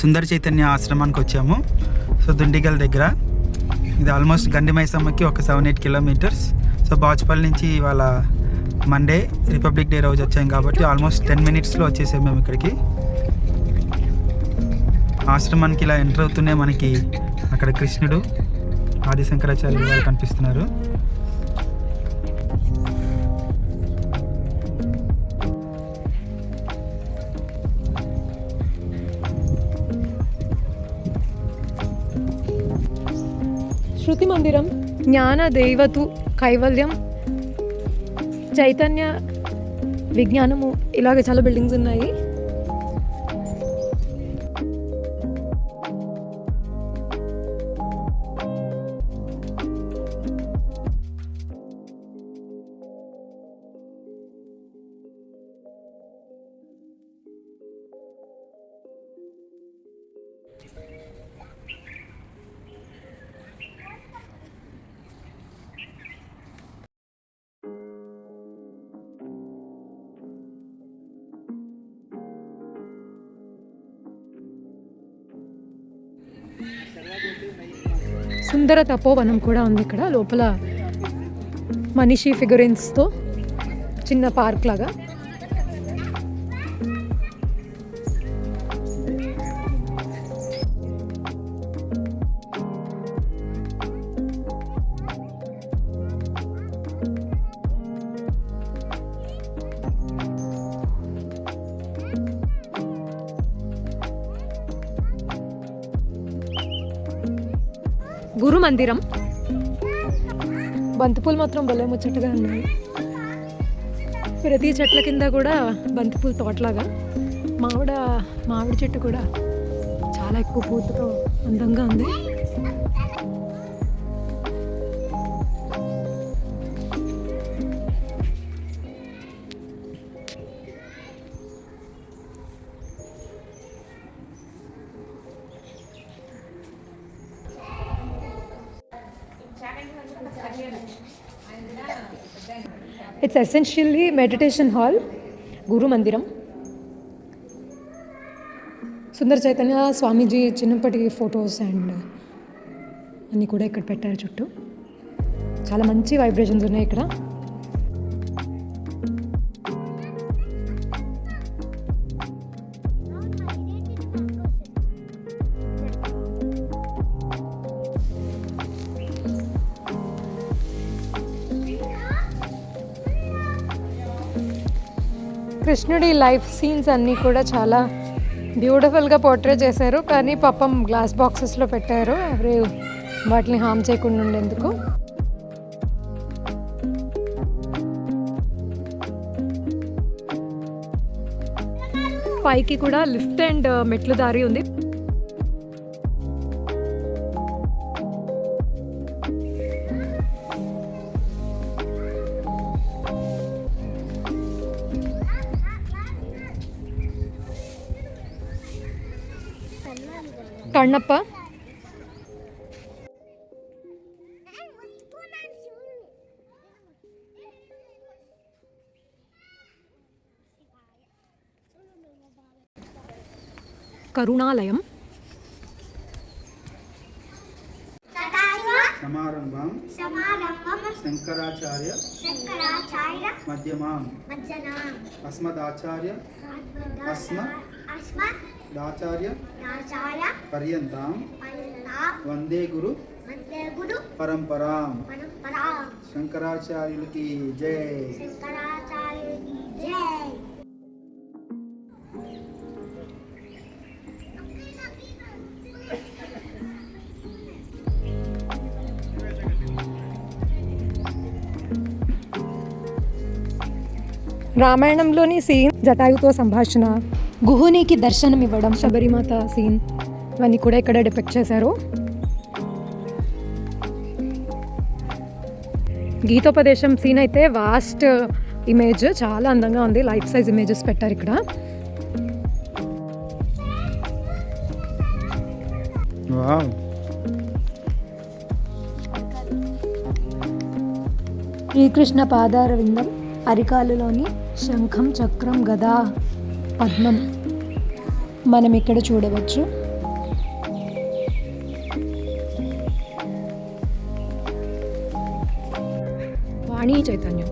సుందర చైతన్య ఆశ్రమానికి వచ్చాము. సో దుండిగల్ దగ్గర. ఇది ఆల్మోస్ట్ గండి మైసమ్మకి ఒక 7-8 కిలోమీటర్స్. సో బాచుపల్లి నుంచి ఇవాళ మండే రిపబ్లిక్ డే రోజు వచ్చాం కాబట్టి ఆల్మోస్ట్ 10 మినిట్స్లో వచ్చేసాం మేము ఇక్కడికి. ఆశ్రమానికి ఇలా ఎంటర్ అవుతూనే మనకి అక్కడ కృష్ణుడు, ఆదిశంకరాచార్యులు వాళ్ళు కనిపిస్తున్నారు. శృతి మందిరం, జ్ఞాన దైవతు కైవల్యం, చైతన్య విజ్ఞానము, ఇలాగ చాలా బిల్డింగ్స్ ఉన్నాయి. సుందర తపోవనం కూడా ఉంది ఇక్కడ లోపల, మనిషి ఫిగరెన్స్తో చిన్న పార్క్ లాగా. గురు మందిరం, బంతిపూలు మాత్రం భలే ముచ్చటగా ఉన్నాయి. ప్రతి చెట్ల కింద కూడా బంతిపూల తోటలాగా. మామిడి చెట్టు కూడా చాలా ఎక్కువ పూతతో అందంగా ఉంది. It's essentially meditation hall, Guru Mandiram. సుందర చైతన్య స్వామీజీ చిన్నప్పటి ఫొటోస్ అండ్ అన్నీ కూడా ఇక్కడ పెట్టారు చుట్టూ. చాలా మంచి వైబ్రేషన్స్ ఉన్నాయి ఇక్కడ. కృష్ణుడి లైఫ్ సీన్స్ అన్నీ కూడా చాలా బ్యూటిఫుల్గా పోర్ట్రే చేశారు. కానీ పాపం గ్లాస్ బాక్సెస్లో పెట్టారు, ఎవరు వాటిని హామ్ చేయకుండా ఉండేందుకు. పైకి కూడా లిఫ్ట్ అండ్ మెట్లు దారి ఉంది. కన్నప్ప, కరుణాలయం, సమారంభం శంకరాచార్య మధ్యమాం అస్మదాచార్య దాచార్య పర్యంతం వందే గురు పరంపరాం. శంకరాచార్యులకి జై. రామాయణంలోని సీన్, జటాయుతో సంభాషణ, గుహునికి దర్శనం ఇవ్వడం, శబరిమాత సీన్, ఇవన్నీ కూడా ఇక్కడ డిపెక్ట్ చేశారు. గీతోపదేశం సీన్ అయితే వాస్ట్ ఇమేజ్, చాలా అందంగా ఉంది. లైఫ్ సైజ్ ఇమేజెస్ పెట్టారు ఇక్కడ. శ్రీకృష్ణ పాదార విందం, అరికాలులోని శంఖం, చక్రం, గదా, పద్మం మనం ఇక్కడ చూడవచ్చు. వాణి చైతన్యం,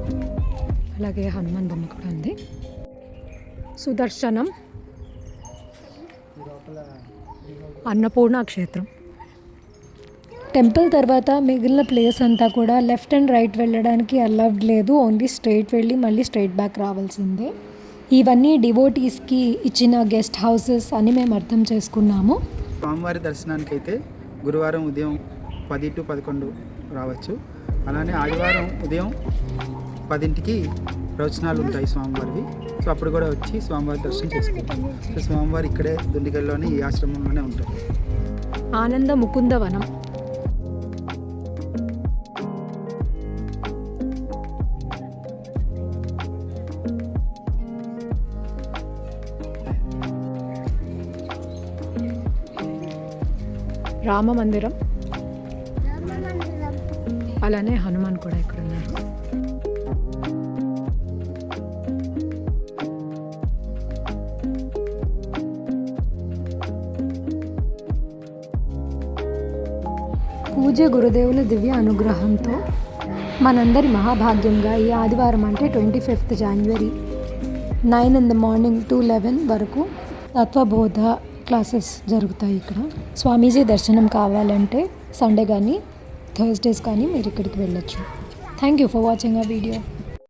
అలాగే హనుమాన్ బొమ్మ కూడా ఉంది. సుదర్శనం, అన్నపూర్ణ క్షేత్రం. టెంపుల్ తర్వాత మిగిలిన ప్లేస్ అంతా కూడా లెఫ్ట్ అండ్ రైట్ వెళ్ళడానికి అలౌడ్ లేదు, ఓన్లీ స్ట్రైట్ వెళ్ళి మళ్ళీ స్ట్రైట్ బ్యాక్ రావాల్సిందే. ఇవన్నీ డివోటీస్కి ఇచ్చిన గెస్ట్ హౌసెస్ అని మేము అర్థం చేసుకున్నాము. స్వామివారి దర్శనానికి అయితే గురువారం ఉదయం 10 to 11 రావచ్చు. అలానే ఆదివారం ఉదయం 10కి ప్రవచనాలు ఉంటాయి స్వామివారివి. సో అప్పుడు కూడా వచ్చి స్వామివారి దర్శనం చేసుకుంటాం. సో స్వామివారి ఇక్కడే దుండిగల్లోనే ఈ ఆశ్రమంలోనే ఉంటారు. ఆనంద ముకుందవనం, రామ మందిరం, అలానే హనుమాన్ కూడా ఇక్కడ ఉన్నారు. పూజ్య గురుదేవుల దివ్య అనుగ్రహంతో మనందరి మహాభాగ్యంగా ఈ ఆదివారం అంటే 25th January 9 in the morning to 11 వరకు తత్వబోధ క్లాసెస్ జరుగుతాయి ఇక్కడ. స్వామీజీ దర్శనం కావాలంటే సండే కానీ థర్స్డేస్ కానీ మీరు ఇక్కడికి వెళ్ళొచ్చు. థ్యాంక్ యూ ఫర్ వాచింగ్ ఆ వీడియో.